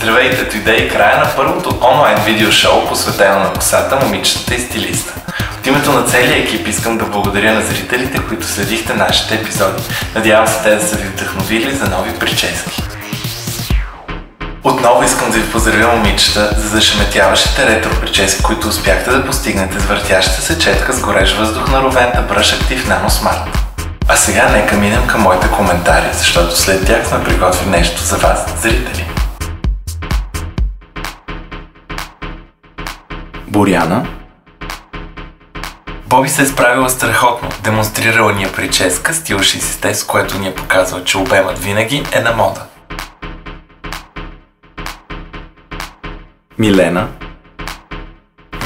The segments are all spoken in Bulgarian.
Здравейте, дойде и края на първото онлайн видеошоу, посветено на косата, момичетата и стилиста. От името на целия екип искам да благодаря на зрителите, които следихте нашите епизоди. Надявам се те да са ви вдъхновили за нови прически. Отново искам да ви поздравя, момичета, за зашеметяващите ретро прически, които успяхте да постигнете с въртяща се четка с горещ въздух на Roventa Brush Active Nano Smart. А сега нека минем към моите коментари, защото след тях сме приготвили нещо за вас, зрители. Боряна. Боби се е справила страхотно, демонстрирала ни е прическа, стил 60-те, с което ни е показва, че обемът винаги е на мода. Милена.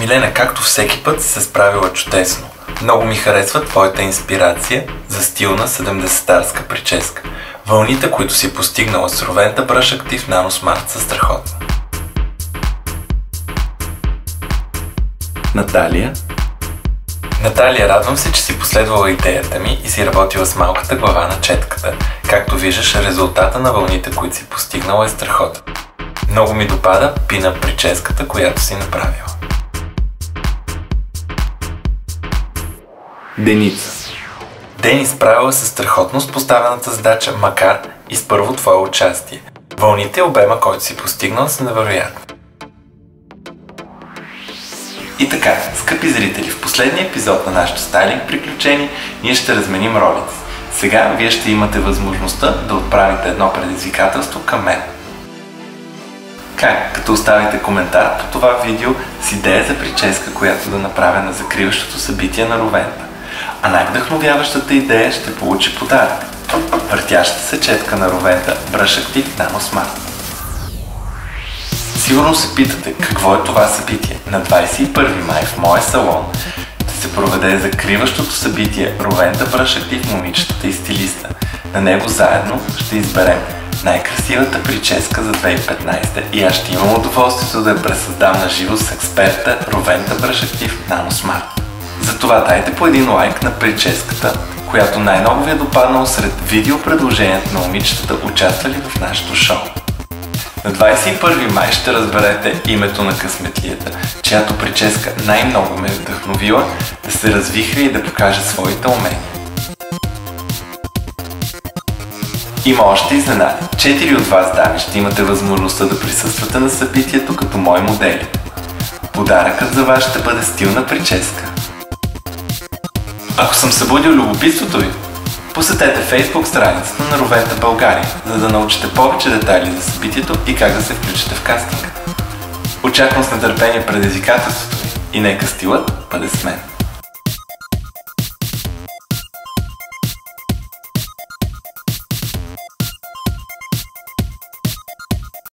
Милена, както всеки път, се справила чудесно. Много ми харесва твоята инспирация за стилна 70-тарска прическа. Вълните, които си постигнала с Roventa Brush Active Nano Smart, са страхотни. Наталия. Наталия, радвам се, че си последвала идеята ми и си работила с малката глава на четката. Както виждаш, резултата на вълните, които си постигнала, е страхотен. Много ми допада пина прическата, която си направила. Деница. Дени справила се страхотно с поставената задача, макар и с първо твое участие. Вълните и обема, който си постигнал, са невероятни. И така, скъпи зрители, в последния епизод на нашето стайлинг приключение ние ще разменим ролите. Сега вие ще имате възможността да отправите едно предизвикателство към мен. Как? Като оставите коментар по това видео с идея за прическа, която да направя на закриващото събитие на Roventa. А най-вдъхновяващата идея ще получи подарък. Въртяща се четка на Roventa Brush Active Nano Smart. Сигурно се питате какво е това събитие. На 21 май в моя салон ще се проведе закриващото събитие Roventa Brush Active момичетата и стилиста. На него заедно ще изберем най-красивата прическа за 2015 и аз ще имам удоволствието да я пресъздам на живо с експерта Roventa Brush Active Nano Smart. Затова дайте по един лайк на прическата, която най-много ви е допаднало сред видеопредложенията на момичетата, участвали в нашото шоу. На 21 май ще разберете името на късметлията, чиято прическа най-много ме е вдъхновила да се развихри и да покаже своите умения. Има още изненади. 4 от вас, дами, ще имате възможността да присъствате на събитието като мои модели. Подаръкът за вас ще бъде стилна прическа. Ако съм събудил любопитството ви, посетете Facebook страницата на Roventa България, за да научите повече детайли за събитието и как да се включите в кастинга. Очаквам с нетърпение предизвикателството ви и нека стилът бъде с мен.